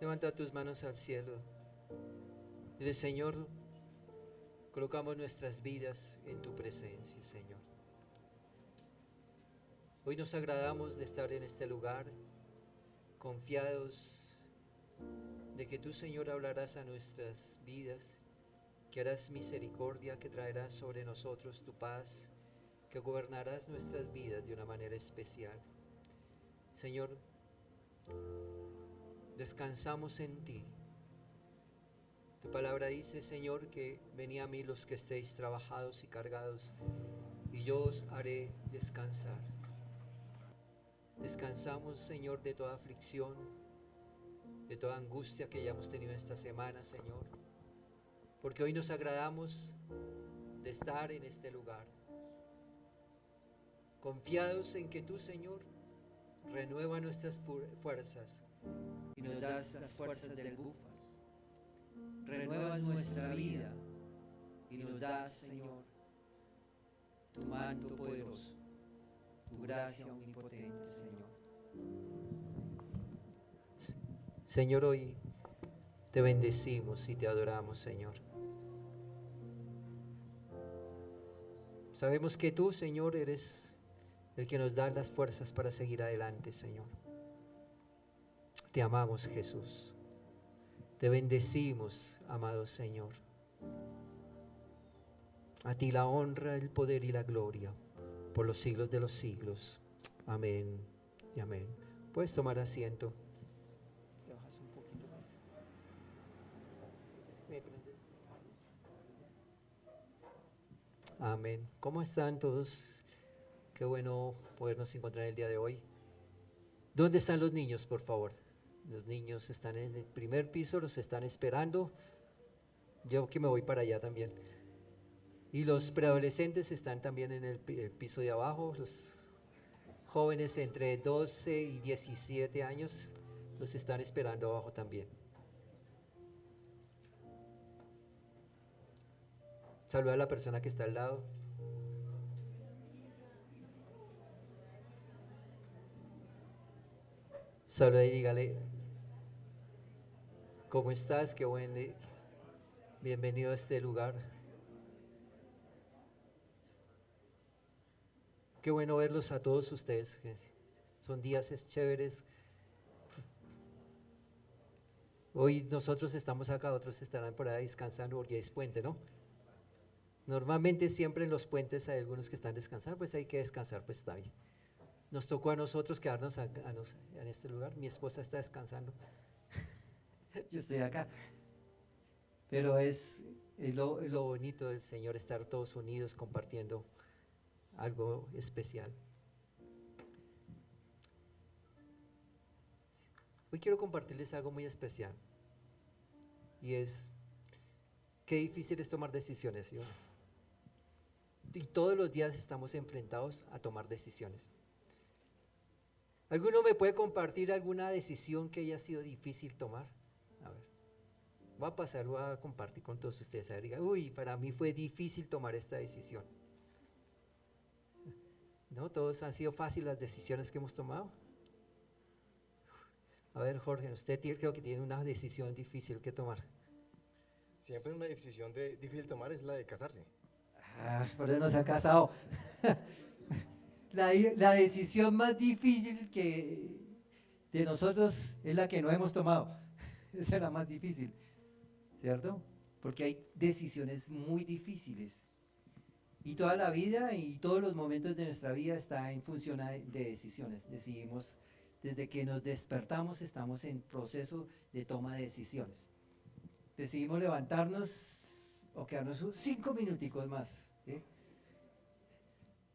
Levanta tus manos al cielo. Dile, Señor, colocamos nuestras vidas en tu presencia, Señor. Hoy nos agradamos de estar en este lugar, confiados de que tú, Señor, hablarás a nuestras vidas, que harás misericordia, que traerás sobre nosotros tu paz, que gobernarás nuestras vidas de una manera especial. Señor, descansamos en ti. Tu palabra dice, Señor, que venid a mí los que estéis trabajados y cargados, y yo os haré descansar. Descansamos, Señor, de toda aflicción, de toda angustia que hayamos tenido esta semana, Señor, porque hoy nos agradamos de estar en este lugar, confiados en que tú, Señor, renueva nuestras fuerzas y nos das las fuerzas del búfalo. Renuevas nuestra vida y nos das, Señor, tu manto poderoso, tu gracia omnipotente, Señor. Señor, hoy te bendecimos y te adoramos, Señor. Sabemos que tú, Señor, eres el que nos da las fuerzas para seguir adelante, Señor. Te amamos, Jesús. Te bendecimos, amado Señor. A ti la honra, el poder y la gloria por los siglos de los siglos. Amén y amén. Puedes tomar asiento. Te bajas un poquito más. ¿Me prendes? Amén. ¿Cómo están todos? Qué bueno podernos encontrar el día de hoy. ¿Dónde están los niños, por favor? Los niños están en el primer piso, los están esperando. Yo que me voy para allá también. Y los preadolescentes están también en el piso de abajo. Los jóvenes entre 12 y 17 años los están esperando abajo también. Saluda a la persona que está al lado. Saluda y dígale, ¿cómo estás? Qué buen, bienvenido a este lugar. Qué bueno verlos a todos ustedes. Son días chéveres. Hoy nosotros estamos acá, otros estarán por ahí descansando porque es puente, ¿no? Normalmente siempre en los puentes hay algunos que están descansando, pues hay que descansar, pues está bien. Nos tocó a nosotros quedarnos en este lugar. Mi esposa está descansando. Yo estoy acá. Pero es lo bonito del Señor, estar todos unidos compartiendo algo especial. Hoy quiero compartirles algo muy especial. Y es, qué difícil es tomar decisiones, ¿sí? Y todos los días estamos enfrentados a tomar decisiones. ¿Alguno me puede compartir alguna decisión que haya sido difícil tomar? A ver, voy a pasar, voy a compartir con todos ustedes. A ver, digan, uy, para mí fue difícil tomar esta decisión. ¿No? Todos han sido fáciles las decisiones que hemos tomado. A ver, Jorge, usted creo que tiene una decisión difícil que tomar. Siempre una decisión difícil de tomar es la de casarse. Por eso no se ha casado. La decisión más difícil que de nosotros es la que no hemos tomado. Esa es la más difícil, ¿cierto? Porque hay decisiones muy difíciles. Y toda la vida y todos los momentos de nuestra vida está en función de decisiones. Decidimos, desde que nos despertamos estamos en proceso de toma de decisiones. Decidimos levantarnos o quedarnos 5 minuticos más, ¿sí?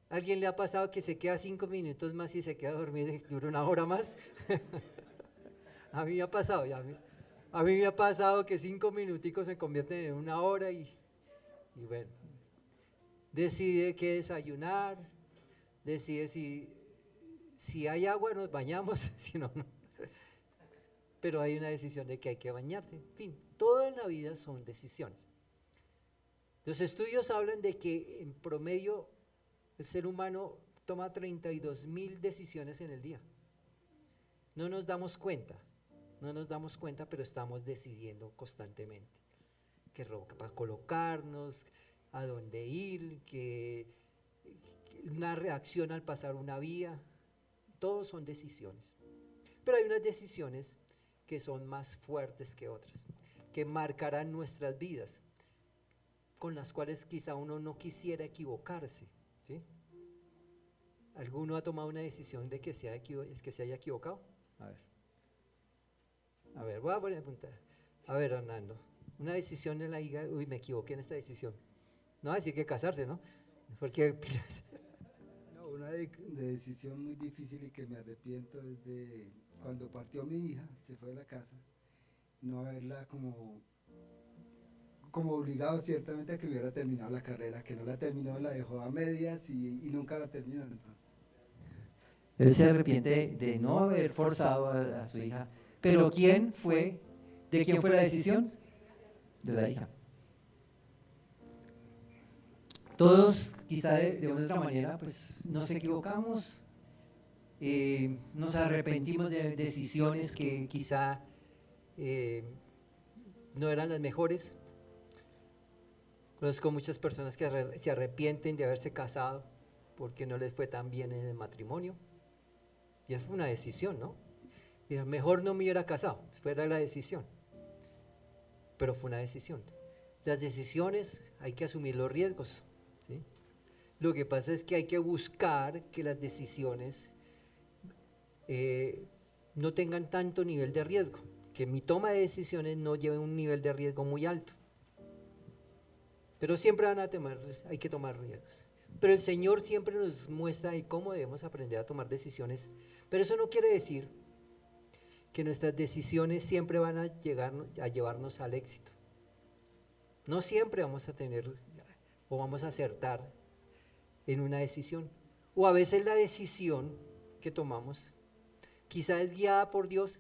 ¿Alguien le ha pasado que se queda 5 minutos más y se queda dormido y dura una hora más? A mí me ha pasado, a mí me ha pasado que 5 minuticos se convierten en una hora y bueno, decide qué desayunar, decide si hay agua nos bañamos, si no, no. Pero hay una decisión de que hay que bañarse. En fin, todo en la vida son decisiones. Los estudios hablan de que en promedio el ser humano toma 32,000 decisiones en el día. No nos damos cuenta, No nos damos cuenta, pero estamos decidiendo constantemente qué ropa colocarnos, a dónde ir, una reacción al pasar una vía. Todos son decisiones. Pero hay unas decisiones que son más fuertes que otras, que marcarán nuestras vidas, con las cuales quizá uno no quisiera equivocarse, ¿sí? ¿Alguno ha tomado una decisión de que se haya equivocado? A ver, voy a poner a apuntar. A ver, Hernando, una decisión en la diga, uy, me equivoqué en esta decisión. No va a decir que casarse, ¿no? Porque No, una decisión muy difícil y que me arrepiento es de cuando partió mi hija, se fue de la casa, no haberla como obligado ciertamente a que hubiera terminado la carrera, que no la terminó, la dejó a medias y nunca la terminó. Entonces. Él se arrepiente de no haber forzado a su hija. Pero ¿quién fue? ¿De quién fue la decisión? De la hija. Todos, quizá de una otra manera, pues nos equivocamos, nos arrepentimos de decisiones que quizá no eran las mejores. Conozco muchas personas que se arrepienten de haberse casado porque no les fue tan bien en el matrimonio. Y eso fue una decisión, ¿no? Y mejor no me hubiera casado, fuera la decisión. Pero fue una decisión. Las decisiones hay que asumir los riesgos, ¿sí? Lo que pasa es que hay que buscar que las decisiones no tengan tanto nivel de riesgo, que mi toma de decisiones no lleve un nivel de riesgo muy alto. Pero siempre hay que tomar riesgos. Pero el Señor siempre nos muestra cómo debemos aprender a tomar decisiones. Pero eso no quiere decir que nuestras decisiones siempre van a llevarnos al éxito. No siempre vamos a tener o vamos a acertar en una decisión. O a veces la decisión que tomamos quizá es guiada por Dios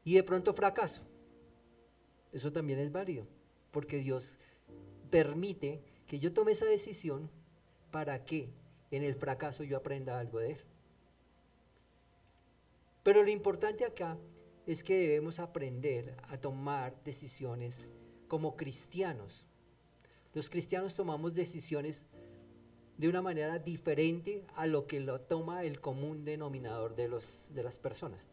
y de pronto fracaso. Eso también es válido, porque Dios permite que yo tome esa decisión para que en el fracaso yo aprenda algo de él. Pero lo importante acá es que debemos aprender a tomar decisiones como cristianos. Los cristianos tomamos decisiones de una manera diferente a lo que lo toma el común denominador de las personas.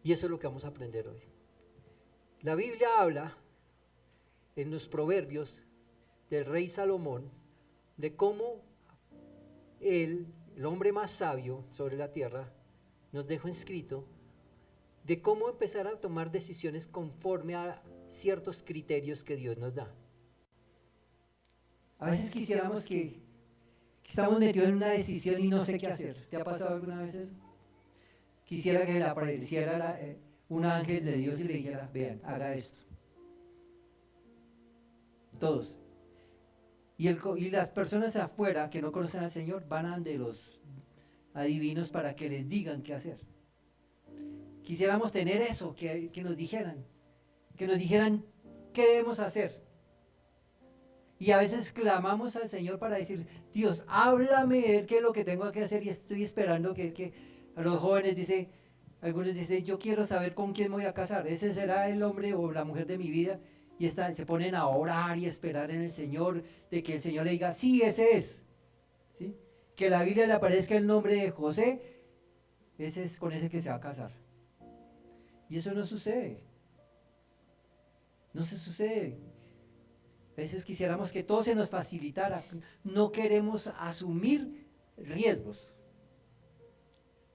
Y eso es lo que vamos a aprender hoy. La Biblia habla en los proverbios del rey Salomón de cómo él, el hombre más sabio sobre la tierra, nos dejó escrito de cómo empezar a tomar decisiones conforme a ciertos criterios que Dios nos da. A veces quisiéramos que estamos metidos en una decisión y no sé qué hacer. ¿Te ha pasado alguna vez eso? Quisiera que le apareciera un ángel de Dios y le dijera, vean, haga esto. Todos. Y las personas afuera que no conocen al Señor van ante los adivinos para que les digan qué hacer. Quisiéramos tener eso, que nos dijeran qué debemos hacer. Y a veces clamamos al Señor para decir, Dios, háblame, qué es lo que tengo que hacer, y estoy esperando que a los jóvenes algunos dicen, yo quiero saber con quién me voy a casar, ese será el hombre o la mujer de mi vida, y se ponen a orar y a esperar en el Señor, de que el Señor le diga, sí, ese es, ¿sí? Que la Biblia le aparezca el nombre de José, ese es con ese que se va a casar. Y eso no sucede. No se sucede. A veces quisiéramos que todo se nos facilitara. No queremos asumir riesgos.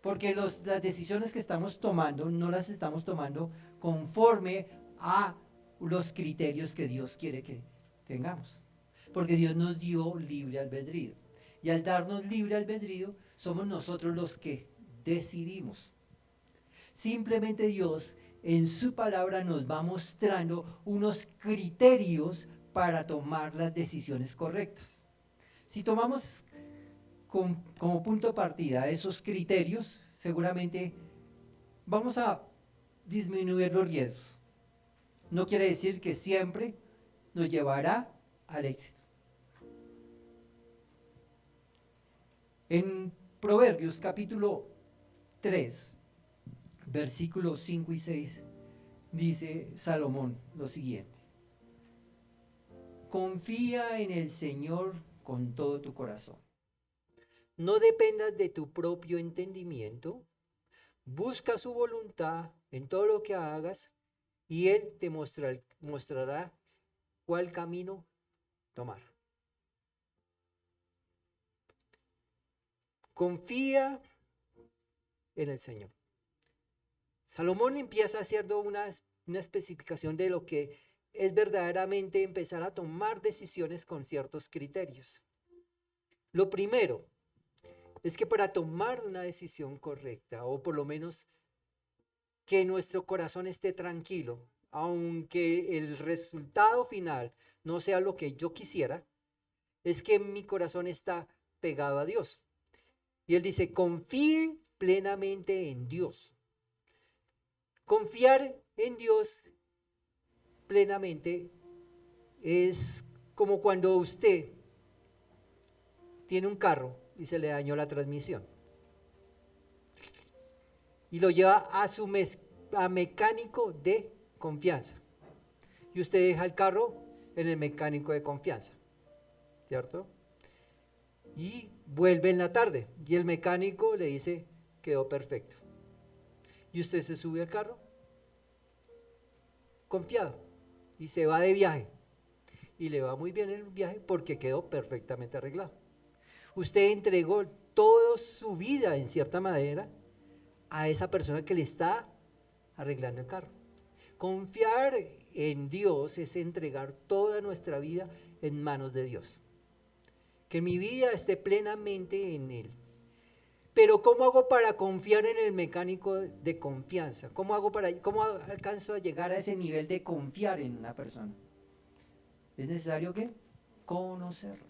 Porque las decisiones que estamos tomando, no las estamos tomando conforme a los criterios que Dios quiere que tengamos. Porque Dios nos dio libre albedrío. Y al darnos libre albedrío, somos nosotros los que decidimos. Simplemente Dios en su palabra nos va mostrando unos criterios para tomar las decisiones correctas. Si tomamos como punto de partida esos criterios, seguramente vamos a disminuir los riesgos. No quiere decir que siempre nos llevará al éxito. En Proverbios capítulo 3, versículos 5 y 6, dice Salomón lo siguiente: confía en el Señor con todo tu corazón. No dependas de tu propio entendimiento. Busca su voluntad en todo lo que hagas y Él te mostrará cuál camino tomar. Confía en el Señor. Salomón empieza haciendo una especificación de lo que es verdaderamente empezar a tomar decisiones con ciertos criterios. Lo primero es que para tomar una decisión correcta, o por lo menos que nuestro corazón esté tranquilo, aunque el resultado final no sea lo que yo quisiera, es que mi corazón está pegado a Dios. Y él dice, confíe plenamente en Dios. Confiar en Dios plenamente es como cuando usted tiene un carro y se le dañó la transmisión y lo lleva a mecánico de confianza, y usted deja el carro en el mecánico de confianza, ¿cierto? Y vuelve en la tarde y el mecánico le dice quedó perfecto, y usted se sube al carro confiado y se va de viaje y le va muy bien el viaje porque quedó perfectamente arreglado. Usted entregó toda su vida en cierta manera a esa persona que le está arreglando el carro. Confiar en Dios es entregar toda nuestra vida en manos de Dios. Que mi vida esté plenamente en Él. Pero ¿cómo hago para confiar en el mecánico de confianza? ¿Cómo alcanzo a llegar a ese nivel de confiar en una persona? Es necesario que conocerlo.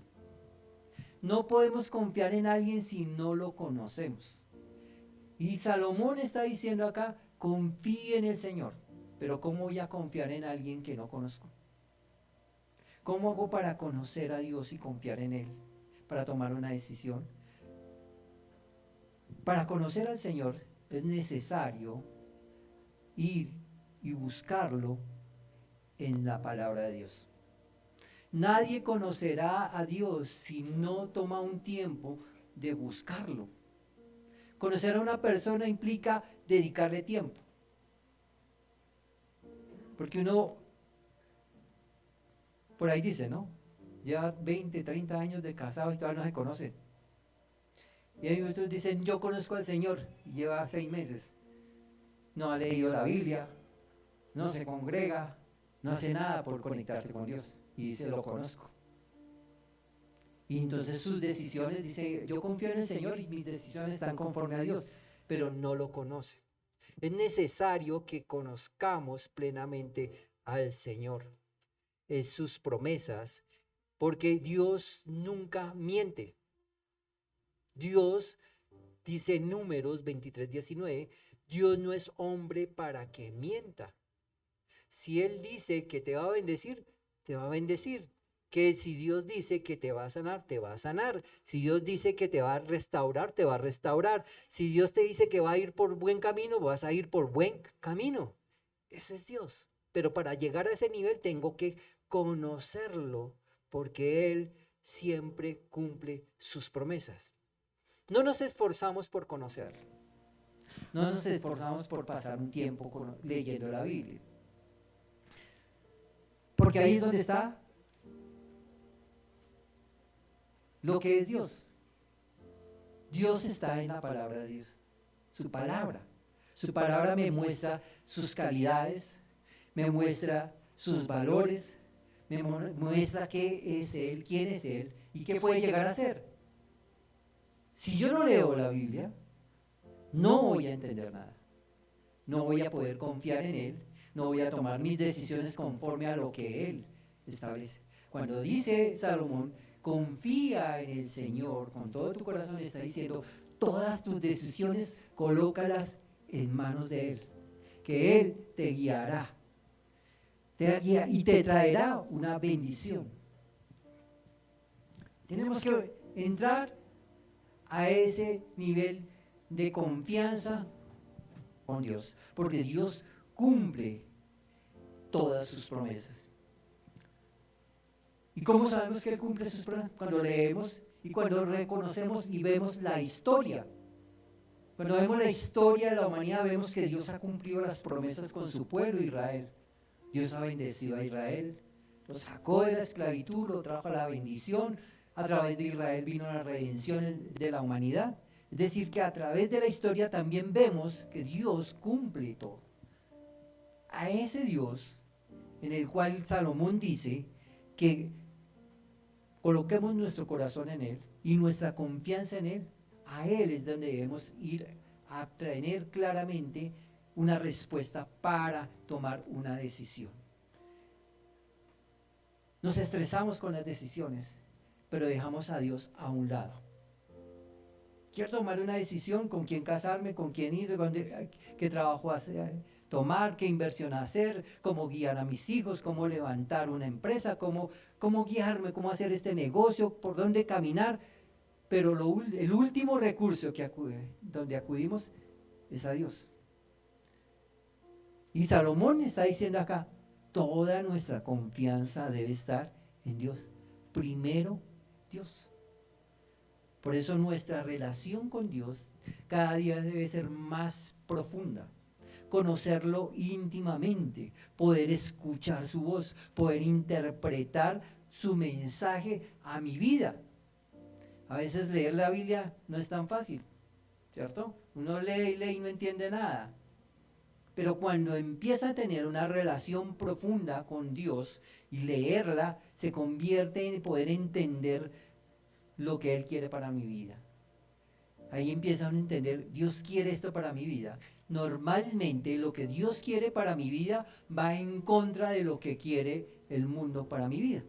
No podemos confiar en alguien si no lo conocemos. Y Salomón está diciendo acá, confíe en el Señor. Pero ¿cómo voy a confiar en alguien que no conozco? ¿Cómo hago para conocer a Dios y confiar en Él? Para tomar una decisión. Para conocer al Señor es necesario ir y buscarlo en la palabra de Dios. Nadie conocerá a Dios si no toma un tiempo de buscarlo. Conocer a una persona implica dedicarle tiempo. Porque uno, por ahí dice, ¿no? Lleva 20, 30 años de casado y todavía no se conoce. Y hay otros dicen, yo conozco al Señor, y lleva 6 meses. No ha leído la Biblia, no se congrega, no hace nada por conectarse con Dios. Y dice, lo conozco. Y entonces sus decisiones, dice, yo confío en el Señor y mis decisiones están conforme a Dios, pero no lo conoce. Es necesario que conozcamos plenamente al Señor, sus promesas, porque Dios nunca miente. Dios, dice en Números 23:19, Dios no es hombre para que mienta. Si Él dice que te va a bendecir, te va a bendecir. Que si Dios dice que te va a sanar, te va a sanar. Si Dios dice que te va a restaurar, te va a restaurar. Si Dios te dice que va a ir por buen camino, vas a ir por buen camino. Ese es Dios. Pero para llegar a ese nivel tengo que conocerlo, porque Él siempre cumple sus promesas. No nos esforzamos por conocerlo. No nos esforzamos por pasar un tiempo leyendo la Biblia. Porque ahí es donde está lo que es Dios. Dios está en la palabra de Dios. Su palabra. Su palabra me muestra sus calidades, me muestra sus valores, me muestra qué es Él, quién es Él y qué puede llegar a ser. Si yo no leo la Biblia, no voy a entender nada. No voy a poder confiar en Él, no voy a tomar mis decisiones conforme a lo que Él establece. Cuando dice Salomón, confía en el Señor con todo tu corazón, está diciendo, todas tus decisiones colócalas en manos de Él, que Él te guiará, y te traerá una bendición. Tenemos que entrar a ese nivel de confianza con Dios, porque Dios cumple todas sus promesas. ¿Y cómo sabemos que Él cumple sus promesas? Cuando leemos y cuando reconocemos y vemos la historia. Cuando vemos la historia de la humanidad, vemos que Dios ha cumplido las promesas con su pueblo Israel. Dios ha bendecido a Israel, lo sacó de la esclavitud, lo trajo a la bendición. A través de Israel vino la redención de la humanidad. Es decir, que a través de la historia también vemos que Dios cumple todo. A ese Dios, en el cual Salomón dice que coloquemos nuestro corazón en Él y nuestra confianza en Él, a Él es donde debemos ir a tener claramente una respuesta para tomar una decisión. Nos estresamos con las decisiones, pero dejamos a Dios a un lado. Quiero tomar una decisión, con quién casarme, con quién ir, qué trabajo hacer, tomar, qué inversión hacer, cómo guiar a mis hijos, cómo levantar una empresa, cómo guiarme, cómo hacer este negocio, por dónde caminar. Pero el último recurso donde acudimos es a Dios. Y Salomón está diciendo acá, toda nuestra confianza debe estar en Dios. Primero, Dios. Por eso nuestra relación con Dios cada día debe ser más profunda. Conocerlo íntimamente, poder escuchar su voz, poder interpretar su mensaje a mi vida. A veces leer la Biblia no es tan fácil, ¿cierto? Uno lee y lee y no entiende nada. Pero cuando empieza a tener una relación profunda con Dios y leerla, se convierte en poder entender lo que Él quiere para mi vida. Ahí empiezan a entender, Dios quiere esto para mi vida. Normalmente lo que Dios quiere para mi vida va en contra de lo que quiere el mundo para mi vida.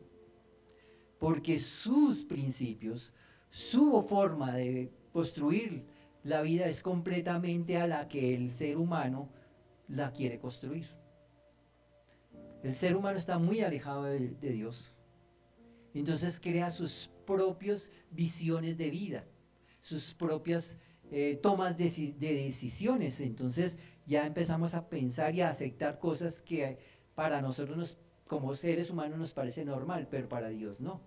Porque sus principios, su forma de construir la vida es completamente a la que el ser humano la quiere construir. El ser humano está muy alejado de Dios. Entonces crea sus propias visiones de vida, sus propias tomas de decisiones. Entonces ya empezamos a pensar y a aceptar cosas que para nosotros como seres humanos nos parece normal, pero para Dios no.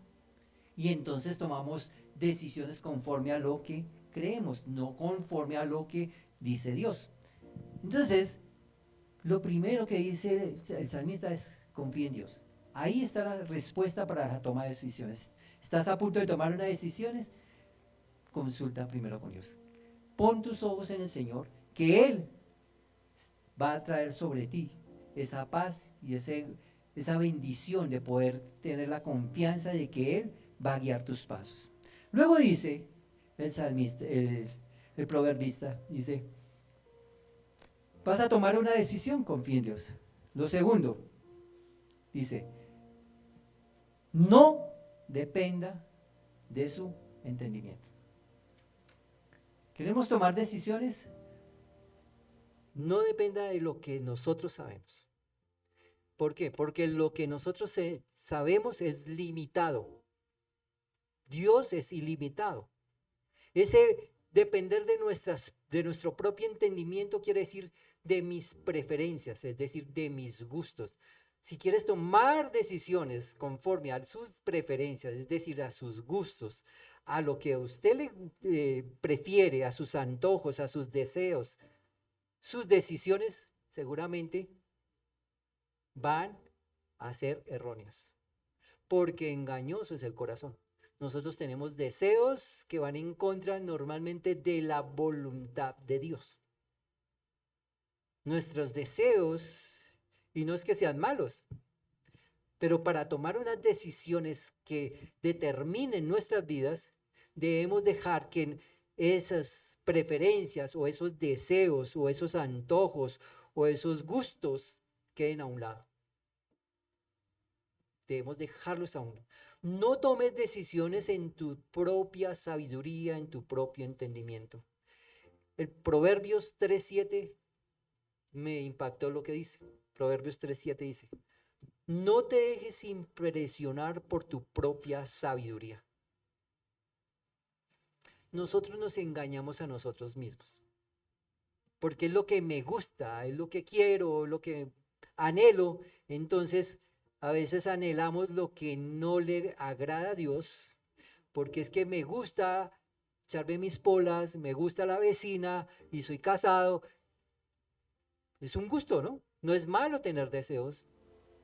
Y entonces tomamos decisiones conforme a lo que creemos, no conforme a lo que dice Dios. Entonces, lo primero que dice el salmista es: confía en Dios. Ahí está la respuesta para tomar decisiones. ¿Estás a punto de tomar una decisión? Consulta primero con Dios. Pon tus ojos en el Señor, que Él va a traer sobre ti esa paz y esa bendición de poder tener la confianza de que Él va a guiar tus pasos. Luego dice el salmista, el proverbista, dice: vas a tomar una decisión, confía en Dios. Lo segundo, dice: no dependa de su entendimiento. ¿Queremos tomar decisiones? No dependa de lo que nosotros sabemos. ¿Por qué? Porque lo que nosotros sabemos es limitado. Dios es ilimitado. Ese depender de nuestro propio entendimiento quiere decir de mis preferencias, es decir, de mis gustos. Si quieres tomar decisiones conforme a sus preferencias, es decir, a sus gustos, a lo que a usted le prefiere, a sus antojos, a sus deseos, sus decisiones seguramente van a ser erróneas, porque engañoso es el corazón. Nosotros tenemos deseos que van en contra normalmente de la voluntad de Dios. Nuestros deseos, y no es que sean malos, pero para tomar unas decisiones que determinen nuestras vidas, debemos dejar que esas preferencias o esos deseos o esos antojos o esos gustos queden a un lado. Debemos dejarlos a un lado. No tomes decisiones en tu propia sabiduría, en tu propio entendimiento. El Proverbios 3:7 me impactó lo que dice. Proverbios 3:7 dice: no te dejes impresionar por tu propia sabiduría. Nosotros nos engañamos a nosotros mismos. porque es lo que me gusta, es lo que quiero, lo que anhelo. Entonces, a veces anhelamos lo que no le agrada a Dios, porque es que me gusta echarme mis polas, me gusta la vecina y soy casado. Es un gusto, ¿no? No es malo tener deseos,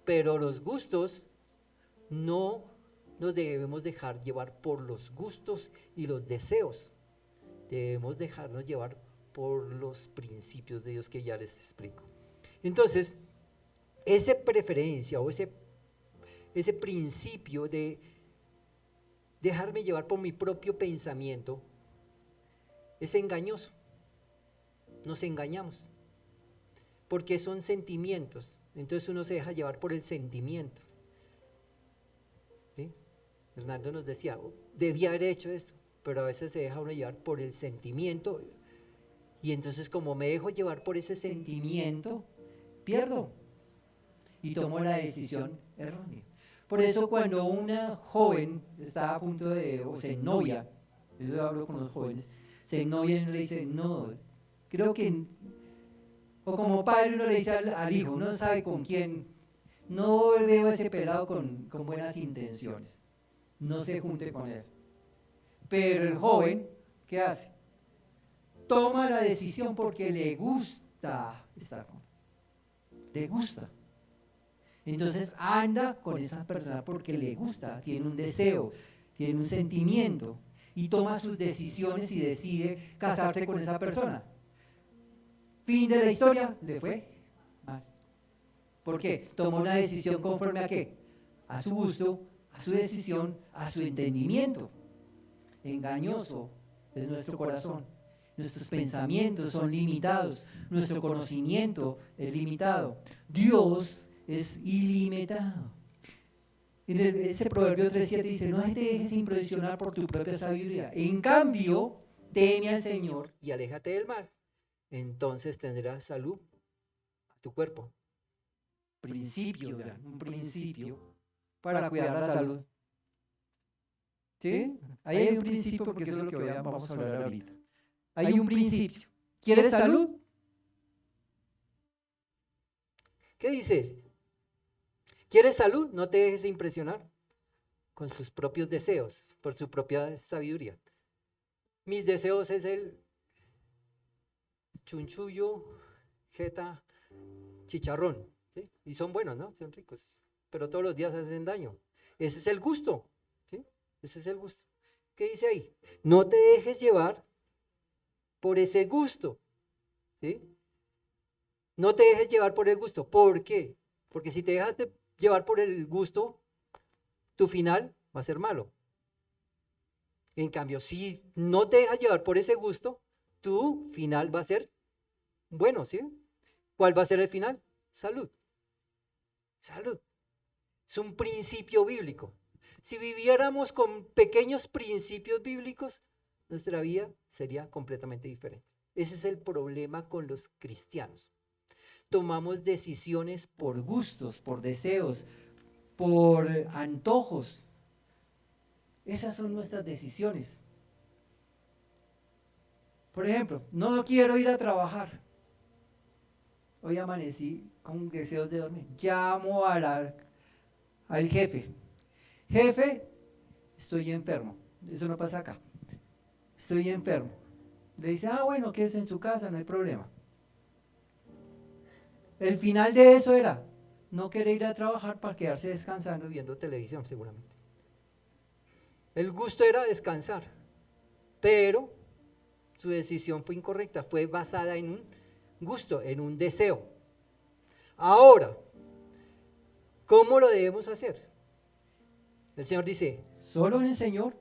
pero los gustos no nos debemos dejar llevar por los gustos y los deseos. Debemos dejarnos llevar por los principios de Dios que ya les explico. Entonces, esa preferencia o ese principio de dejarme llevar por mi propio pensamiento es engañoso. Nos engañamos porque son sentimientos. Entonces uno se deja llevar por el sentimiento. ¿Sí? Hernando nos decía, debía haber hecho esto, pero a veces se deja uno llevar por el sentimiento, y entonces como me dejo llevar por ese sentimiento, pierdo y tomo la decisión errónea. Por eso cuando una joven está a punto de, o se ennovia, yo hablo con los jóvenes, se ennovia y uno le dice, no, creo que, o como padre uno le dice al hijo, uno sabe con quién, no veo a ese pelado con buenas intenciones, no se junte con él. Pero el joven, ¿qué hace? Toma la decisión porque le gusta estar con él, le gusta. Entonces anda con esa persona porque le gusta, tiene un deseo, tiene un sentimiento y toma sus decisiones y decide casarse con esa persona. Fin de la historia, le fue mal. ¿Por qué? Tomó una decisión conforme a qué? A su gusto, a su decisión, a su entendimiento. Engañoso es nuestro corazón. Nuestros pensamientos son limitados, nuestro conocimiento es limitado. Dios es ilimitado. Ese proverbio 3:7 dice, no te dejes impresionar por tu propia sabiduría. En cambio, teme al Señor y aléjate del mal. Entonces tendrás salud a tu cuerpo. Principio, un principio para cuidar la salud. ¿Sí? Ahí hay un principio porque eso es lo que vamos a hablar ahorita. Hay un principio. ¿Quieres salud? ¿Qué dices? ¿Quieres salud? No te dejes impresionar con sus propios deseos, por su propia sabiduría. Mis deseos es el chunchullo, jeta, chicharrón, ¿sí? Y son buenos, ¿no? Son ricos, pero todos los días hacen daño. Ese es el gusto, ¿sí? Ese es el gusto. ¿Qué dice ahí? No te dejes llevar por ese gusto, ¿sí? No te dejes llevar por el gusto. ¿Por qué? Porque si te dejas de llevar por el gusto, tu final va a ser malo. En cambio, si no te dejas llevar por ese gusto, tu final va a ser bueno, ¿sí? ¿Cuál va a ser el final? Salud. Salud. Es un principio bíblico. Si viviéramos con pequeños principios bíblicos, nuestra vida sería completamente diferente. Ese es el problema con los cristianos. Tomamos decisiones por gustos, por deseos, por antojos. Esas son nuestras decisiones. Por ejemplo, no quiero ir a trabajar. Hoy amanecí con deseos de dormir. Llamo al jefe. Jefe, estoy enfermo. Eso no pasa acá. Estoy enfermo. Le dice, bueno, quédese en su casa, no hay problema. El final de eso era no querer ir a trabajar para quedarse descansando viendo televisión, seguramente. El gusto era descansar, pero su decisión fue incorrecta, fue basada en un gusto, en un deseo. Ahora, ¿cómo lo debemos hacer? El Señor dice, solo en el Señor,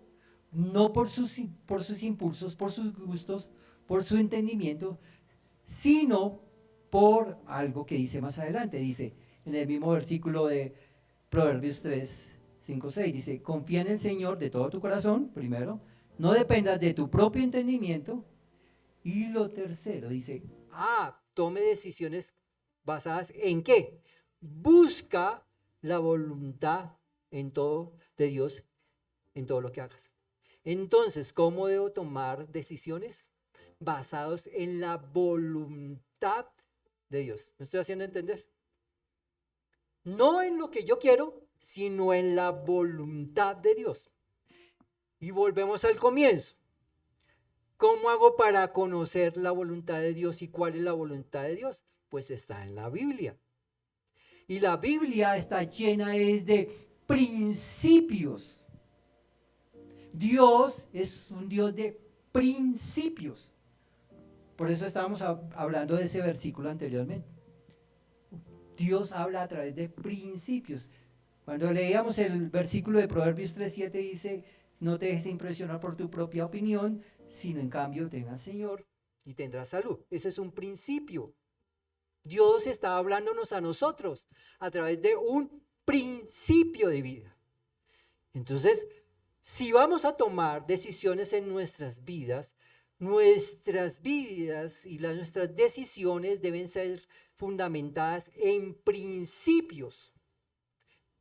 no por sus impulsos, por sus gustos, por su entendimiento, sino por algo que dice más adelante. Dice en el mismo versículo de Proverbios 3, 5, 6, dice, confía en el Señor de todo tu corazón, primero, no dependas de tu propio entendimiento. Y lo tercero, dice, tome decisiones basadas en ¿qué? Busca la voluntad en todo de Dios, en todo lo que hagas. Entonces, ¿cómo debo tomar decisiones? basados en la voluntad de Dios. ¿Me estoy haciendo entender? No en lo que yo quiero, sino en la voluntad de Dios. Y volvemos al comienzo. ¿Cómo hago para conocer la voluntad de Dios y cuál es la voluntad de Dios? Pues está en la Biblia. Y la Biblia está llena de principios. Dios es un Dios de principios. Por eso estábamos hablando de ese versículo anteriormente. Dios habla a través de principios. Cuando leíamos el versículo de Proverbios 3:7 dice, no te dejes impresionar por tu propia opinión, sino en cambio teme al Señor y tendrás salud. Ese es un principio. Dios está hablándonos a nosotros a través de un principio de vida. Entonces, si vamos a tomar decisiones en nuestras vidas y nuestras decisiones deben ser fundamentadas en principios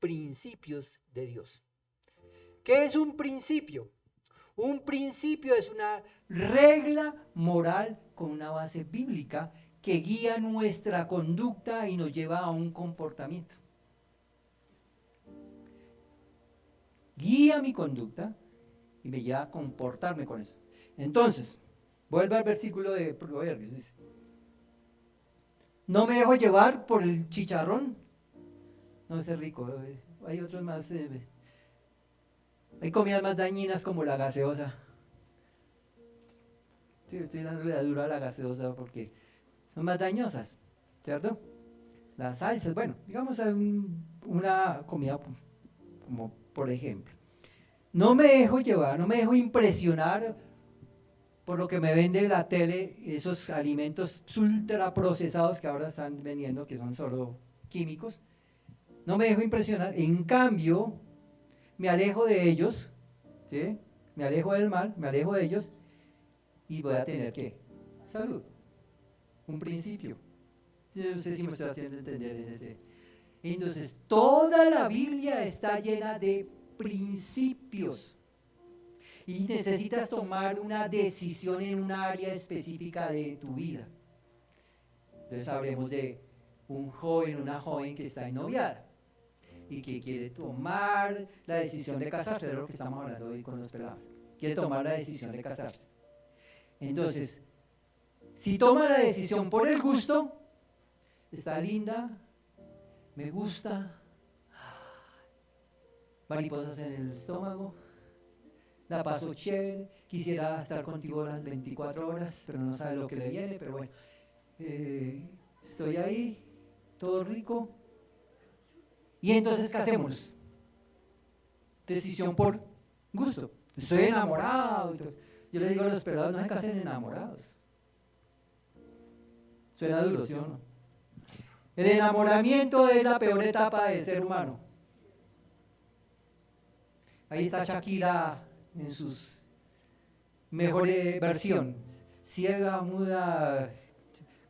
de Dios. ¿Qué es un principio? Un principio es una regla moral con una base bíblica que guía nuestra conducta y nos lleva a un comportamiento. Guía mi conducta y me lleva a comportarme con eso. Entonces, vuelve al versículo de Proverbios. Dice, no me dejo llevar por el chicharrón. No, ese es rico. Hay otros más. Hay comidas más dañinas como la gaseosa. Sí, estoy dándole duro a la gaseosa porque son más dañosas, ¿cierto? Las salsas, bueno, digamos una comida como por ejemplo. No me dejo llevar, no me dejo impresionar por lo que me vende la tele, esos alimentos ultra procesados que ahora están vendiendo, que son solo químicos. No me dejo impresionar, en cambio, me alejo de ellos, ¿sí? Me alejo del mal, me alejo de ellos y voy a tener ¿qué? Salud. Un principio. No sé si me estoy haciendo entender en ese. Entonces, toda la Biblia está llena de principios. Y necesitas tomar una decisión en un área específica de tu vida. Entonces hablemos de un joven, una joven que está ennoviada y que quiere tomar la decisión de casarse, es lo que estamos hablando hoy con los pelados. Quiere tomar la decisión de casarse. Entonces, si toma la decisión por el gusto, está linda, me gusta, mariposas en el estómago, la paso chévere, quisiera estar contigo las 24 horas, pero no sabe lo que le viene, pero bueno, estoy ahí, todo rico, y entonces casémonos. Decisión por gusto, estoy enamorado. Yo le digo a los pelados, no se casen enamorados. Suena duro, ¿sí o no? El enamoramiento es la peor etapa del ser humano. Ahí está Shakira en sus mejores versiones. Ciega, muda,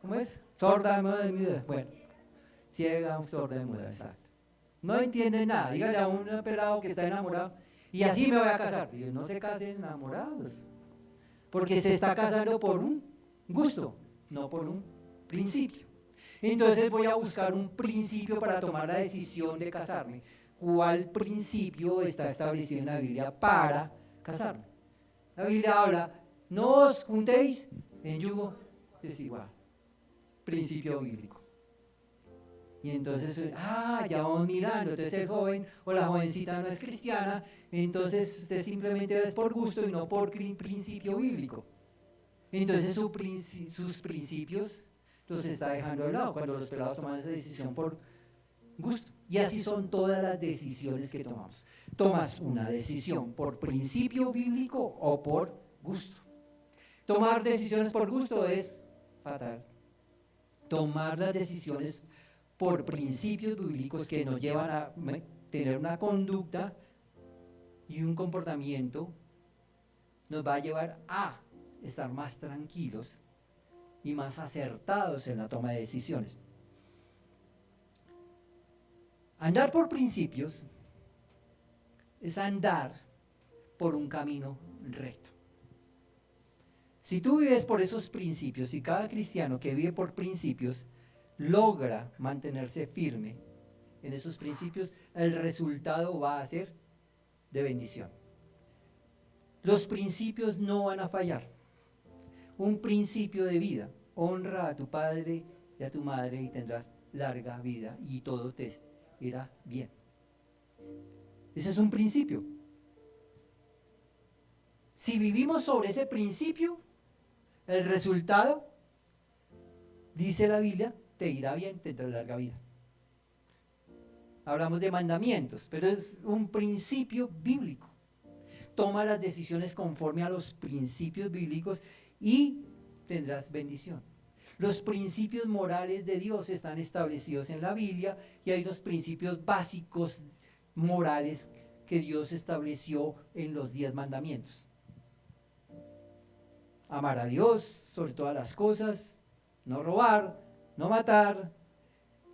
¿cómo es? Sorda, muda y muda. Bueno, ciega, sorda y muda, exacto. No entiende nada. Dígale a un pelado que está enamorado, y así me voy a casar. Y no se casen enamorados, porque se está casando por un gusto, no por un principio. Entonces voy a buscar un principio para tomar la decisión de casarme. ¿Cuál principio está establecido en la Biblia para casarme? La Biblia habla, no os juntéis en yugo desigual. Principio bíblico. Y entonces, ya vamos mirando, entonces el joven o la jovencita no es cristiana, entonces usted simplemente es por gusto y no por principio bíblico. Entonces sus principios los está dejando de lado cuando los pelados toman esa decisión por gusto. Y así son todas las decisiones que tomamos. Tomas una decisión por principio bíblico o por gusto. Tomar decisiones por gusto es fatal. Tomar las decisiones por principios bíblicos que nos llevan a tener una conducta y un comportamiento nos va a llevar a estar más tranquilos y más acertados en la toma de decisiones. Andar por principios es andar por un camino recto. Si tú vives por esos principios, y cada cristiano que vive por principios logra mantenerse firme en esos principios, el resultado va a ser de bendición. Los principios no van a fallar. Un principio de vida: honra a tu padre y a tu madre y tendrás larga vida y todo te irá bien. Ese es un principio. Si vivimos sobre ese principio, el resultado, dice la Biblia, te irá bien, tendrás larga vida. Hablamos de mandamientos, pero es un principio bíblico. Toma las decisiones conforme a los principios bíblicos y tendrás bendición. Los principios morales de Dios están establecidos en la Biblia y hay unos principios básicos morales que Dios estableció en los 10 mandamientos. Amar a Dios sobre todas las cosas, no robar, no matar,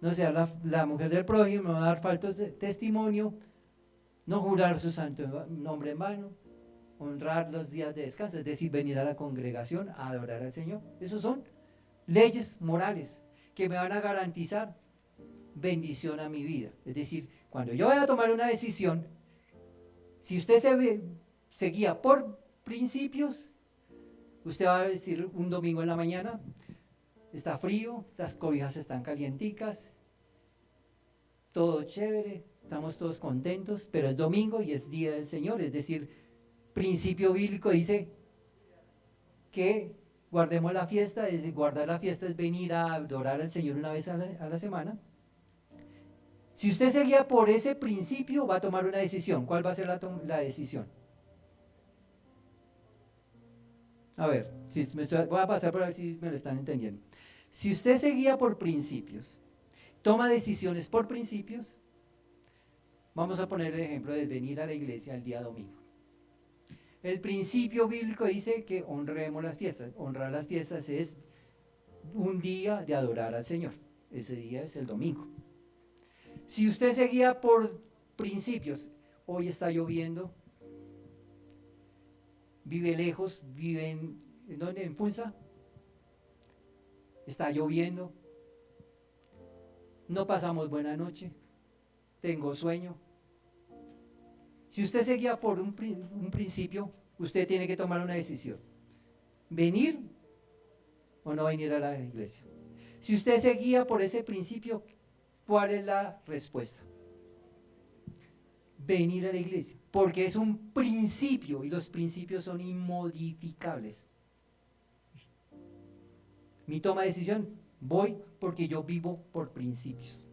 no ser la mujer del prójimo, no dar falsos testimonio, no jurar su santo nombre en vano, honrar los días de descanso, es decir, venir a la congregación a adorar al Señor. Esos son leyes morales que me van a garantizar bendición a mi vida. Es decir, cuando yo voy a tomar una decisión, si usted se guía por principios, usted va a decir un domingo en la mañana, está frío, las cobijas están calienticas, todo chévere, estamos todos contentos, pero es domingo y es día del Señor. Es decir, principio bíblico dice que guardemos la fiesta. Es decir, guardar la fiesta es venir a adorar al Señor una vez a la semana. Si usted se guía por ese principio, va a tomar una decisión. ¿Cuál va a ser la decisión? A ver, voy a pasar por a ver si me lo están entendiendo. Si usted se guía por principios, toma decisiones por principios, vamos a poner el ejemplo de venir a la iglesia el día domingo. El principio bíblico dice que honremos las fiestas. Honrar las fiestas es un día de adorar al Señor. Ese día es el domingo. Si usted se guía por principios, hoy está lloviendo, vive lejos, vive ¿en dónde? En Funza, está lloviendo, no pasamos buena noche, tengo sueño. Si usted se guía por un principio, usted tiene que tomar una decisión: venir o no venir a la iglesia. Si usted se guía por ese principio, ¿cuál es la respuesta? Venir a la iglesia, porque es un principio y los principios son inmodificables. Mi toma de decisión: voy porque yo vivo por principios.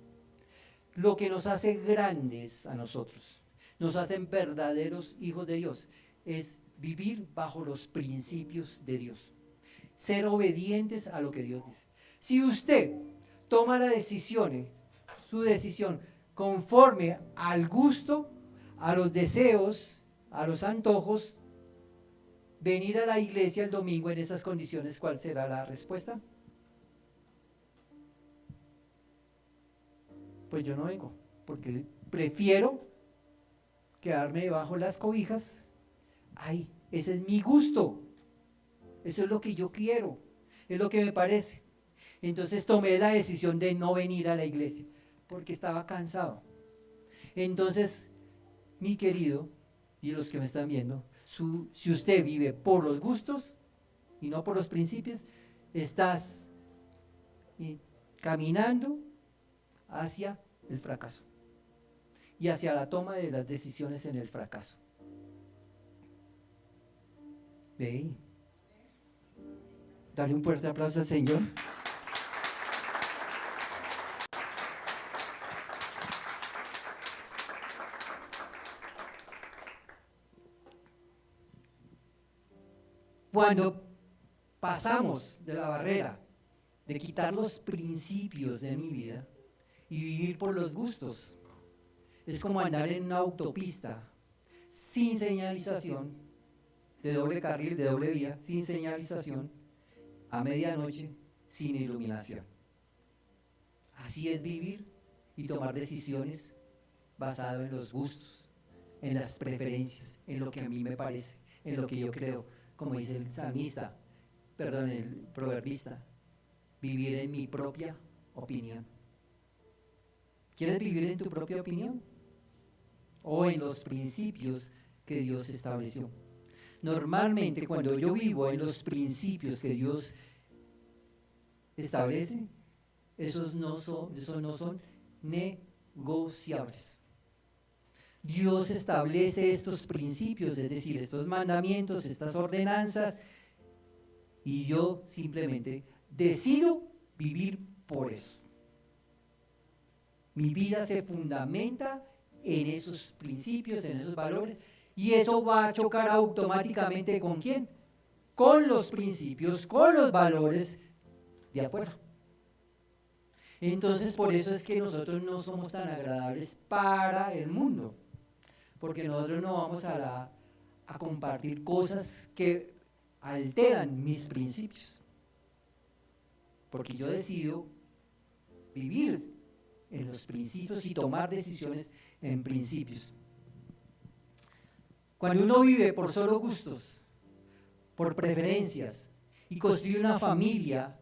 Lo que nos hace grandes a nosotros, nos hacen verdaderos hijos de Dios, es vivir bajo los principios de Dios, ser obedientes a lo que Dios dice. Si usted toma las decisiones, su decisión, conforme al gusto, a los deseos, a los antojos, venir a la iglesia el domingo en esas condiciones, ¿cuál será la respuesta? Pues yo no vengo, porque prefiero quedarme debajo de las cobijas. Ay, ese es mi gusto, eso es lo que yo quiero, es lo que me parece. Entonces tomé la decisión de no venir a la iglesia, porque estaba cansado. Entonces, mi querido, y los que me están viendo, si usted vive por los gustos y no por los principios, estás caminando hacia el fracaso y hacia la toma de las decisiones en el fracaso. Ve, dale un fuerte aplauso al Señor. Cuando pasamos de la barrera de quitar los principios de mi vida y vivir por los gustos, es como andar en una autopista sin señalización, de doble carril, de doble vía, sin señalización, a medianoche, sin iluminación. Así es vivir y tomar decisiones basado en los gustos, en las preferencias, en lo que a mí me parece, en lo que yo creo. Como dice el salmista, el proverbista, vivir en mi propia opinión. ¿Quieres vivir en tu propia opinión? ¿O en los principios que Dios estableció? Normalmente cuando yo vivo en los principios que Dios establece, esos no son negociables. Dios establece estos principios, es decir, estos mandamientos, estas ordenanzas, y yo simplemente decido vivir por eso. Mi vida se fundamenta en esos principios, en esos valores, y eso va a chocar automáticamente ¿con quién? Con los principios, con los valores de afuera. Entonces, por eso es que nosotros no somos tan agradables para el mundo, porque nosotros no vamos a compartir cosas que alteran mis principios, porque yo decido vivir en los principios y tomar decisiones en principios. Cuando uno vive por solo gustos, por preferencias, y construye una familia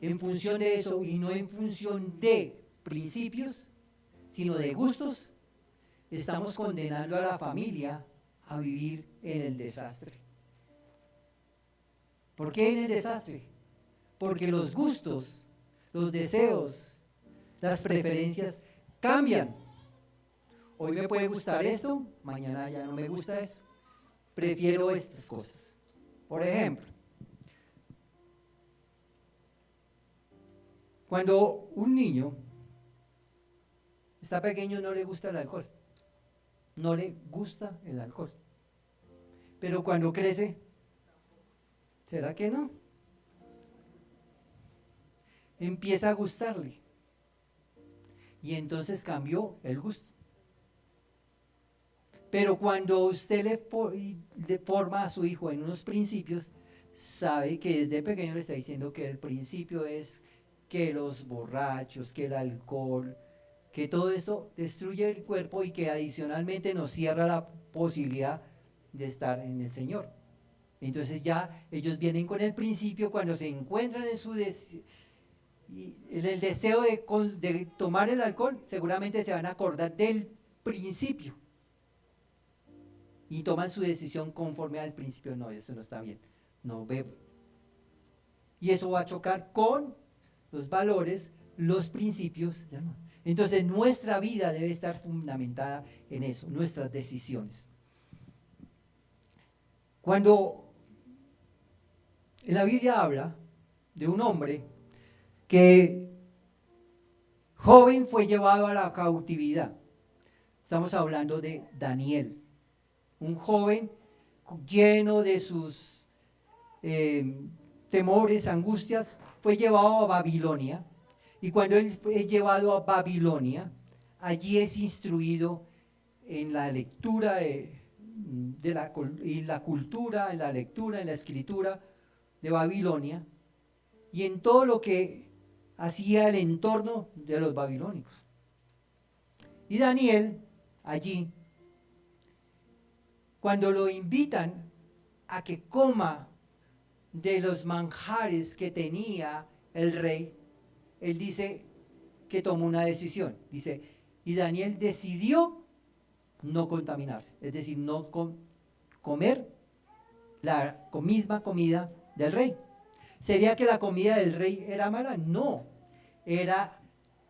en función de eso y no en función de principios, sino de gustos, estamos condenando a la familia a vivir en el desastre. ¿Por qué en el desastre? Porque los gustos, los deseos, las preferencias cambian. Hoy me puede gustar esto, mañana ya no me gusta esto. Prefiero estas cosas. Por ejemplo, cuando un niño está pequeño no le gusta el alcohol. No le gusta el alcohol. Pero cuando crece, ¿será que no? Empieza a gustarle. Y entonces cambió el gusto. Pero cuando usted le forma a su hijo en unos principios, sabe que desde pequeño le está diciendo que el principio es que los borrachos, que el alcohol, que todo esto destruye el cuerpo y que adicionalmente nos cierra la posibilidad de estar en el Señor. Entonces ya ellos vienen con el principio cuando se encuentran en el deseo de tomar el alcohol, seguramente se van a acordar del principio y toman su decisión conforme al principio. No, eso no está bien, no bebo. Y eso va a chocar con los valores, los principios. Entonces nuestra vida debe estar fundamentada en eso, nuestras decisiones. Cuando en la Biblia habla de un hombre que joven fue llevado a la cautividad, estamos hablando de Daniel, un joven lleno de sus temores, angustias, fue llevado a Babilonia, y cuando él es llevado a Babilonia, allí es instruido en la lectura y la cultura, en la lectura, en la escritura de Babilonia, y en todo lo que hacía el entorno de los babilónicos. Y Daniel, allí, cuando lo invitan a que coma de los manjares que tenía el rey, él dice que tomó una decisión. Dice, y Daniel decidió no contaminarse, es decir, no comer la misma comida del rey. ¿Sería que la comida del rey era mala? No, era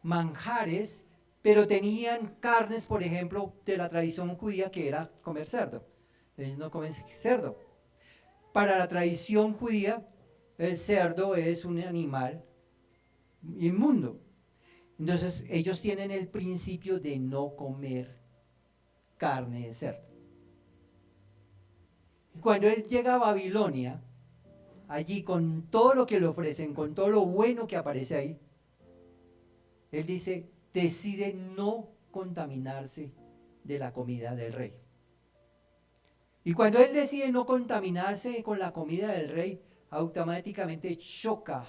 manjares, pero tenían carnes, por ejemplo, de la tradición judía, que era comer cerdo. Ellos no comen cerdo. Para la tradición judía, el cerdo es un animal inmundo. Entonces, ellos tienen el principio de no comer carne de cerdo. Y cuando él llega a Babilonia, allí con todo lo que le ofrecen, con todo lo bueno que aparece ahí, él dice, decide no contaminarse de la comida del rey. Y cuando él decide no contaminarse con la comida del rey, automáticamente choca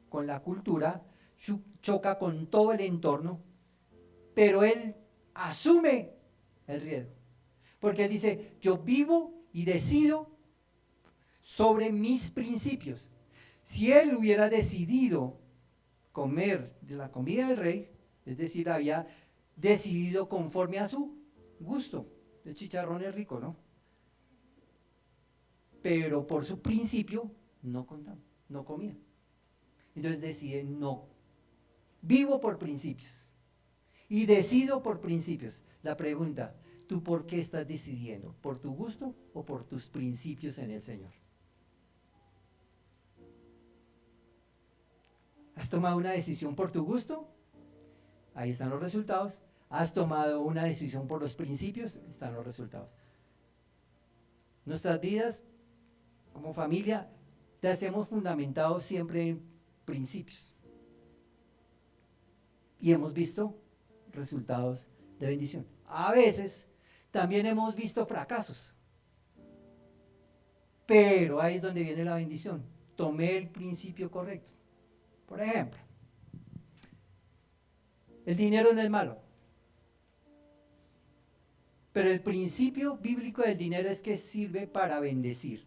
con la cultura, choca con todo el entorno, pero él asume el riesgo. Porque él dice, yo vivo y decido sobre mis principios. Si él hubiera decidido comer de la comida del rey, es decir, había decidido conforme a su gusto. El chicharrón es rico, ¿no? Pero por su principio no comía. Entonces decide no. Vivo por principios y decido por principios. La pregunta, ¿tú por qué estás decidiendo? ¿Por tu gusto o por tus principios en el Señor? ¿Has tomado una decisión por tu gusto? Ahí están los resultados. ¿Has tomado una decisión por los principios? Están los resultados. Nuestras vidas como familia las hemos fundamentado siempre en principios. Y hemos visto resultados de bendición. A veces también hemos visto fracasos. Pero ahí es donde viene la bendición. Tomé el principio correcto. Por ejemplo, el dinero no es malo. Pero el principio bíblico del dinero es que sirve para bendecir.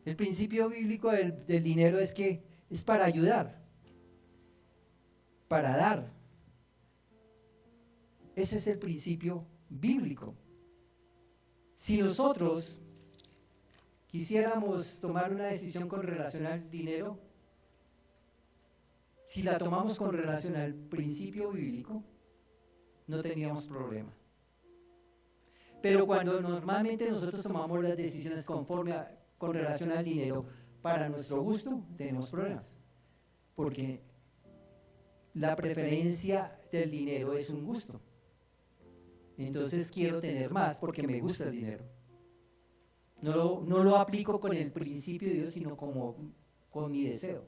El principio bíblico del dinero es que es para ayudar, para dar. Ese es el principio bíblico. Si nosotros quisiéramos tomar una decisión con relación al dinero, si la tomamos con relación al principio bíblico, no teníamos problema. Pero cuando normalmente nosotros tomamos las decisiones con relación al dinero para nuestro gusto, tenemos problemas. Porque la preferencia del dinero es un gusto. Entonces quiero tener más porque me gusta el dinero. No lo aplico con el principio de Dios, sino con mi deseo.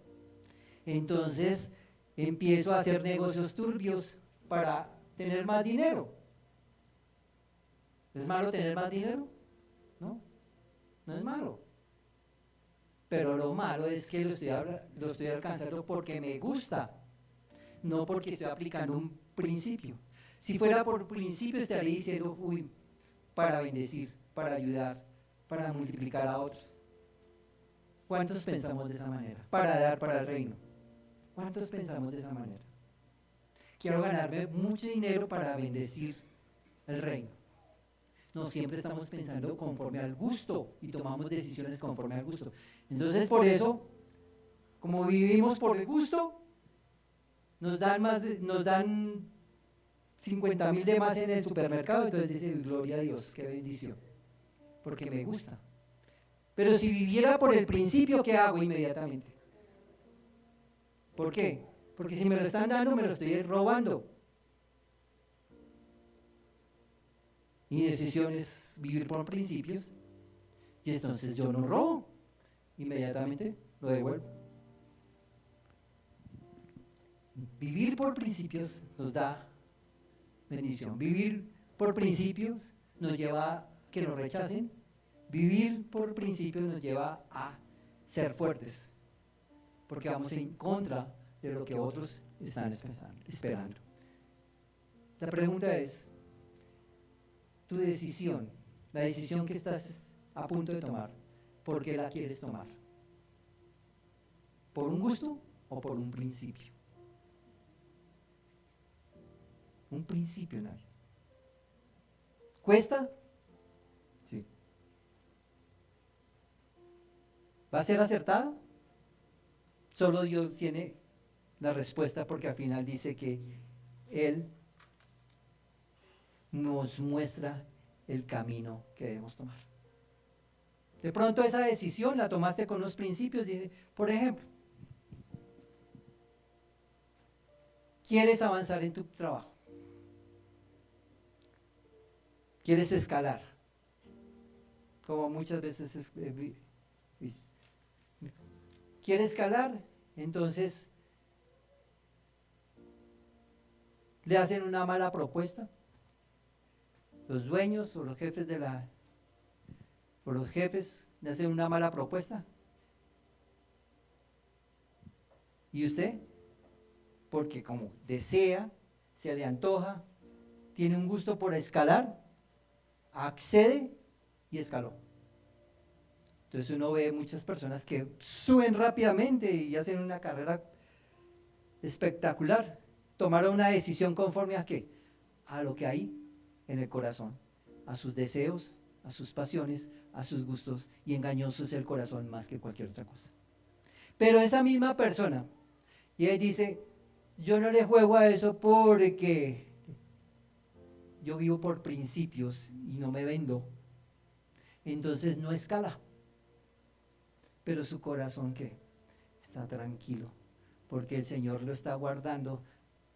Entonces empiezo a hacer negocios turbios para tener más dinero. ¿Es malo tener más dinero? No, no es malo. Pero lo malo es que lo estoy alcanzando porque me gusta, no porque estoy aplicando un principio. Si fuera por principio estaría diciendo, para bendecir, para ayudar, para multiplicar a otros. ¿Cuántos pensamos de esa manera? Para dar para el reino. ¿Cuántos pensamos de esa manera? Quiero ganarme mucho dinero para bendecir el reino. No, siempre estamos pensando conforme al gusto y tomamos decisiones conforme al gusto. Entonces, por eso, como vivimos por el gusto, nos dan 50,000 de más en el supermercado, entonces dice, gloria a Dios, qué bendición, porque me gusta. Pero si viviera por el principio, ¿qué hago inmediatamente? ¿Por qué? Porque si me lo están dando, me lo estoy robando. Mi decisión es vivir por principios, y entonces yo no robo, inmediatamente lo devuelvo. Vivir por principios nos da bendición. Vivir por principios nos lleva a que nos rechacen. Vivir por principios nos lleva a ser fuertes, porque vamos en contra de lo que otros están esperando. La pregunta es, tu decisión, la decisión que estás a punto de tomar, ¿por qué la quieres tomar? ¿Por un gusto o por un principio? Un principio, nadie. ¿Cuesta? Sí. ¿Va a ser acertada? Solo Dios tiene la respuesta, porque al final dice que Él nos muestra el camino que debemos tomar. De pronto esa decisión la tomaste con los principios. Por ejemplo, ¿quieres avanzar en tu trabajo? ¿Quieres escalar? Como muchas veces ¿quieres escalar? Entonces le hacen una mala propuesta. Los dueños o los jefes le hacen una mala propuesta. ¿Y usted? Porque como desea, se le antoja, tiene un gusto por escalar, accede y escaló. Entonces uno ve muchas personas que suben rápidamente y hacen una carrera espectacular. Tomaron una decisión conforme a qué? A lo que hay en el corazón, a sus deseos, a sus pasiones, a sus gustos, y engañoso es el corazón más que cualquier otra cosa. Pero esa misma persona, y él dice, yo no le juego a eso porque yo vivo por principios y no me vendo, entonces no escala. Pero su corazón, ¿qué? Está tranquilo, porque el Señor lo está guardando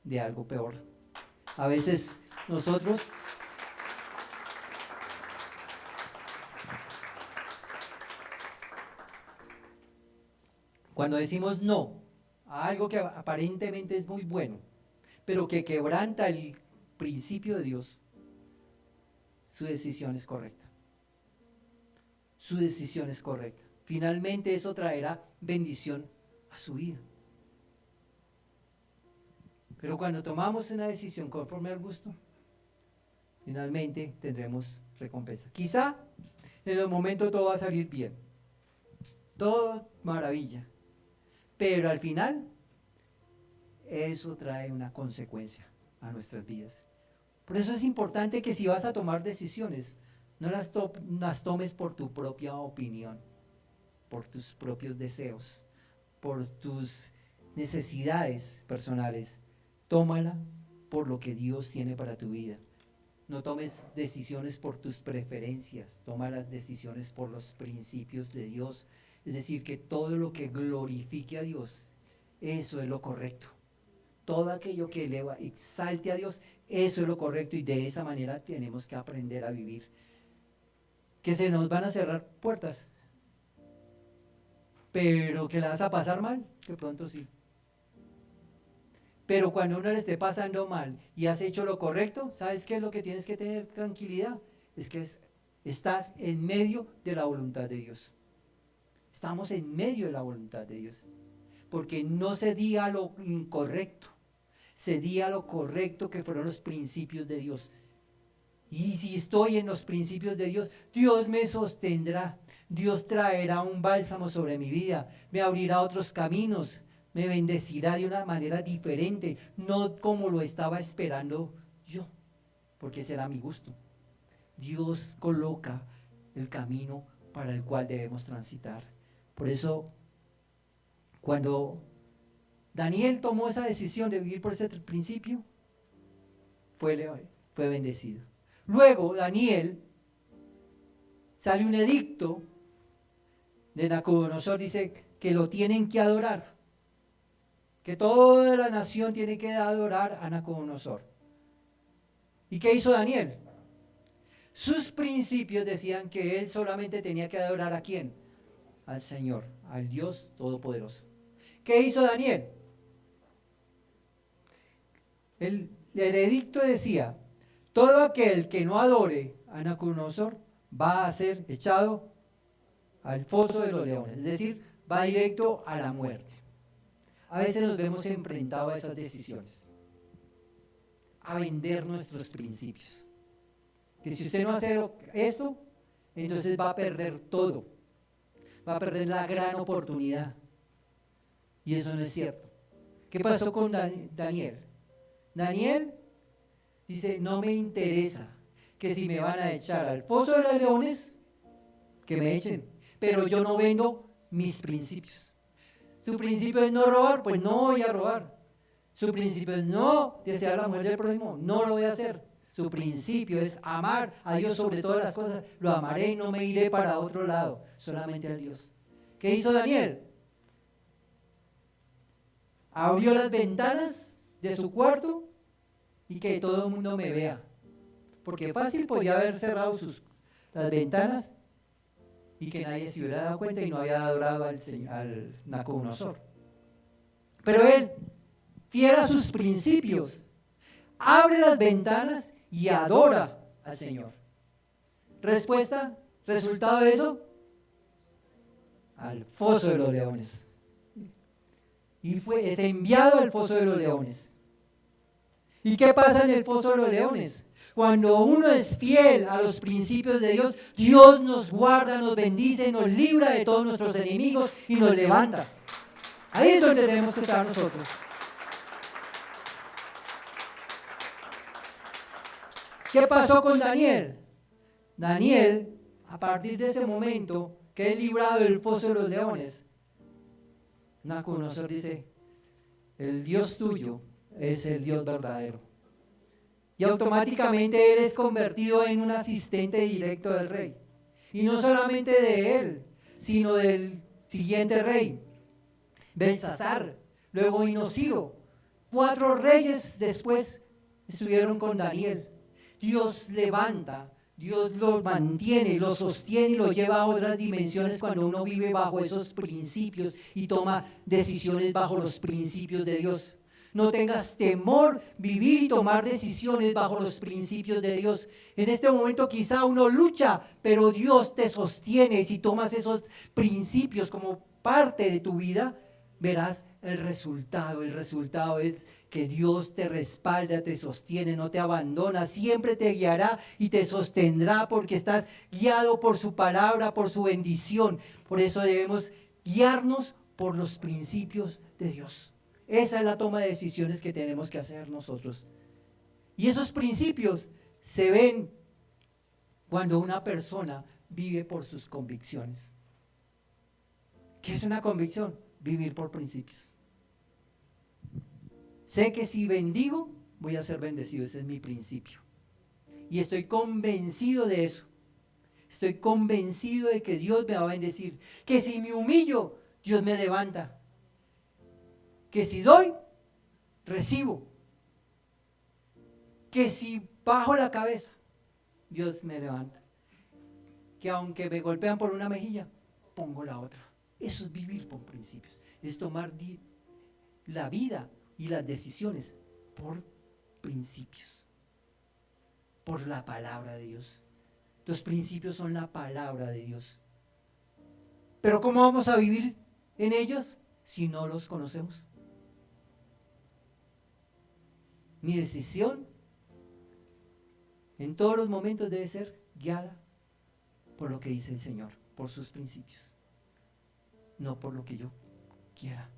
de algo peor. A veces nosotros cuando decimos no a algo que aparentemente es muy bueno, pero que quebranta el principio de Dios, su decisión es correcta. Su decisión es correcta. Finalmente eso traerá bendición a su vida. Pero cuando tomamos una decisión conforme al gusto, finalmente tendremos recompensa. Quizá en el momento todo va a salir bien, todo maravilla, pero al final eso trae una consecuencia a nuestras vidas. Por eso es importante que si vas a tomar decisiones, no las tomes por tu propia opinión, por tus propios deseos, por tus necesidades personales. Tómala por lo que Dios tiene para tu vida. No tomes decisiones por tus preferencias, toma las decisiones por los principios de Dios. Es decir, que todo lo que glorifique a Dios, eso es lo correcto. Todo aquello que eleva, exalte a Dios, eso es lo correcto, y de esa manera tenemos que aprender a vivir. Que se nos van a cerrar puertas, pero que la vas a pasar mal, de pronto sí. Pero cuando uno le esté pasando mal y has hecho lo correcto, ¿sabes qué es lo que tienes que tener tranquilidad? Es que estás en medio de la voluntad de Dios. Estamos en medio de la voluntad de Dios. Porque no cedí a lo incorrecto, cedí a lo correcto, que fueron los principios de Dios. Y si estoy en los principios de Dios, Dios me sostendrá. Dios traerá un bálsamo sobre mi vida, me abrirá otros caminos, me bendecirá de una manera diferente, no como lo estaba esperando yo, porque será mi gusto. Dios coloca el camino para el cual debemos transitar. Por eso, cuando Daniel tomó esa decisión de vivir por ese principio, fue bendecido. Luego, Daniel, sale un edicto de Nabucodonosor, dice que lo tienen que adorar, que toda la nación tiene que adorar a Nabucodonosor. ¿Y qué hizo Daniel? Sus principios decían que él solamente tenía que adorar ¿a quién? Al Señor, al Dios Todopoderoso. ¿Qué hizo Daniel? El edicto decía, todo aquel que no adore a Nabucodonosor va a ser echado al foso de los leones, es decir, va directo a la muerte. A veces nos vemos enfrentados a esas decisiones, a vender nuestros principios. Que si usted no hace esto, entonces va a perder todo, va a perder la gran oportunidad. Y eso no es cierto. ¿Qué pasó con Daniel? Daniel dice, no me interesa que si me van a echar al foso de los leones, que me echen, pero yo no vendo mis principios. Su principio es no robar, pues no voy a robar. Su principio es no desear la muerte del prójimo, no lo voy a hacer. Su principio es amar a Dios sobre todas las cosas, lo amaré y no me iré para otro lado, solamente a Dios. ¿Qué hizo Daniel? Abrió las ventanas de su cuarto y que todo el mundo me vea. Porque fácil podía haber cerrado las ventanas y que nadie se hubiera dado cuenta y no había adorado al Nabucodonosor. Pero él, fiel a sus principios, abre las ventanas y adora al Señor. Respuesta, resultado de eso, al foso de los leones. Y es enviado al foso de los leones. ¿Y qué pasa en el foso de los leones? Cuando uno es fiel a los principios de Dios, Dios nos guarda, nos bendice, nos libra de todos nuestros enemigos y nos levanta. Ahí es donde tenemos que estar nosotros. ¿Qué pasó con Daniel? Daniel, a partir de ese momento que es librado del foso de los leones, Nabucodonosor dice, el Dios tuyo es el Dios verdadero. Y automáticamente él es convertido en un asistente directo del rey. Y no solamente de él, sino del siguiente rey, Belsasar, luego vino Ciro. 4 reyes después estuvieron con Daniel. Dios levanta, Dios lo mantiene, lo sostiene y lo lleva a otras dimensiones cuando uno vive bajo esos principios y toma decisiones bajo los principios de Dios. No tengas temor vivir y tomar decisiones bajo los principios de Dios. En este momento quizá uno lucha, pero Dios te sostiene. Si tomas esos principios como parte de tu vida, verás el resultado. El resultado es que Dios te respalda, te sostiene, no te abandona, siempre te guiará y te sostendrá porque estás guiado por su palabra, por su bendición. Por eso debemos guiarnos por los principios de Dios. Esa es la toma de decisiones que tenemos que hacer nosotros. Y esos principios se ven cuando una persona vive por sus convicciones. ¿Qué es una convicción? Vivir por principios. Sé que si bendigo, voy a ser bendecido. Ese es mi principio. Y estoy convencido de eso. Estoy convencido de que Dios me va a bendecir. Que si me humillo, Dios me levanta. Que si doy, recibo. Que si bajo la cabeza, Dios me levanta. Que aunque me golpean por una mejilla, pongo la otra. Eso es vivir por principios. Es tomar la vida y las decisiones por principios. Por la palabra de Dios. Los principios son la palabra de Dios. Pero ¿cómo vamos a vivir en ellos si no los conocemos? Mi decisión en todos los momentos debe ser guiada por lo que dice el Señor, por sus principios, no por lo que yo quiera.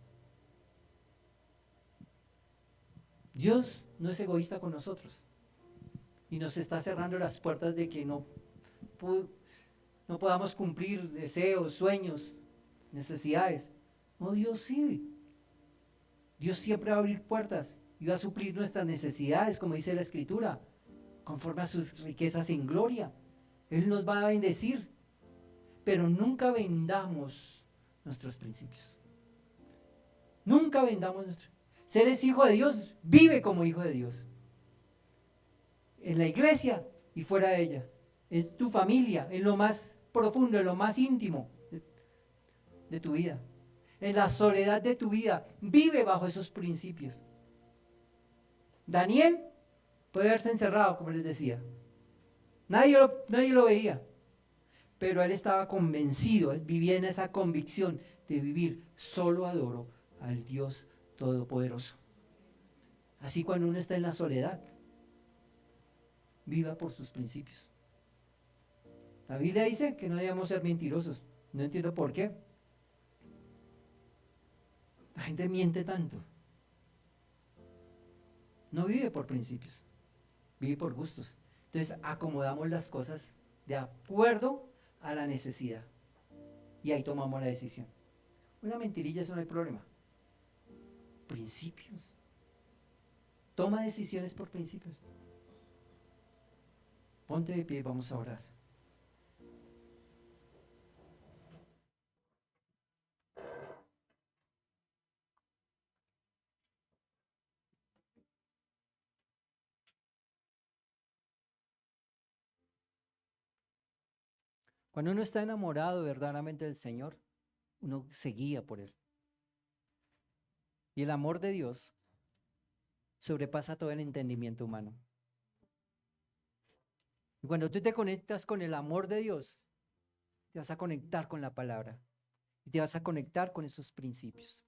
Dios no es egoísta con nosotros y nos está cerrando las puertas de que no podamos cumplir deseos, sueños, necesidades. No, Dios sí. Dios siempre va a abrir puertas y va a suplir nuestras necesidades, como dice la Escritura, conforme a sus riquezas en gloria. Él nos va a bendecir, pero nunca vendamos nuestros principios. Nunca vendamos nuestros. Si eres hijo de Dios, vive como hijo de Dios. En la iglesia y fuera de ella. Es tu familia, en lo más profundo, en lo más íntimo de tu vida. En la soledad de tu vida, vive bajo esos principios. Daniel puede haberse encerrado, como les decía. Nadie lo veía, pero él estaba convencido, vivía en esa convicción de vivir, solo adoro al Dios Todopoderoso. Así cuando uno está en la soledad, viva por sus principios. La Biblia dice que no debemos ser mentirosos. No entiendo por qué. La gente miente tanto. No vive por principios, vive por gustos. Entonces acomodamos las cosas de acuerdo a la necesidad. Y ahí tomamos la decisión. Una mentirilla, eso no hay problema. Principios. Toma decisiones por principios. Ponte de pie, vamos a orar. Cuando uno está enamorado verdaderamente del Señor, uno se guía por Él. Y el amor de Dios sobrepasa todo el entendimiento humano. Y cuando tú te conectas con el amor de Dios, te vas a conectar con la palabra y te vas a conectar con esos principios.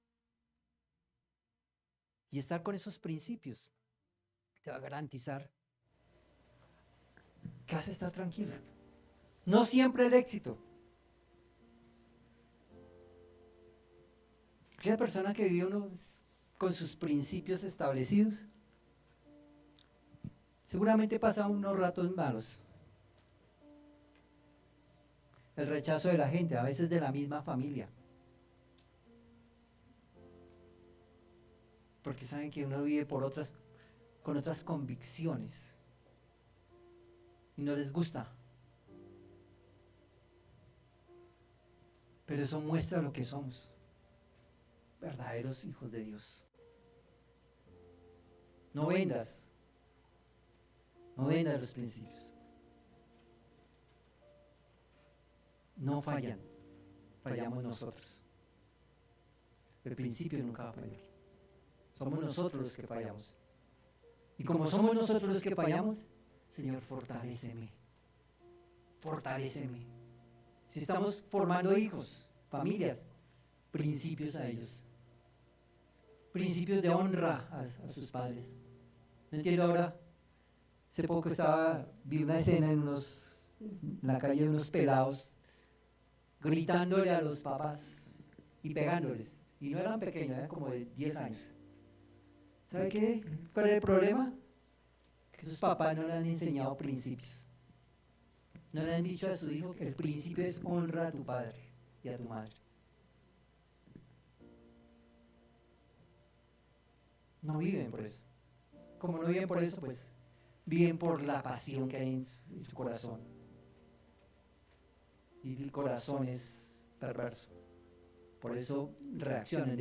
Y estar con esos principios te va a garantizar ¿Qué hace estar tranquilo? No siempre el éxito. Aquella persona que vive con sus principios establecidos, seguramente pasa unos ratos malos. El rechazo de la gente, a veces de la misma familia. Porque saben que uno vive con otras convicciones. Y no les gusta. Pero eso muestra lo que somos. Verdaderos hijos de Dios. No vendas los principios. No fallan, fallamos nosotros. El principio nunca va a fallar. Somos nosotros los que fallamos. Y como somos nosotros los que fallamos, Señor, fortaléceme. Fortaléceme. Si estamos formando hijos, familias, principios a ellos. Principios de honra a sus padres. No entiendo ahora. Hace poco vi una escena en la calle de unos pelados gritándole a los papás y pegándoles. Y no eran pequeños, eran como de 10 años. ¿Sabe qué? ¿Cuál es el problema? Que sus papás no le han enseñado principios. No le han dicho a su hijo que el principio es honra a tu padre y a tu madre. No viven por eso. Como no viven por eso, pues viven por la pasión que hay en su corazón. Y el corazón es perverso. Por eso reaccionan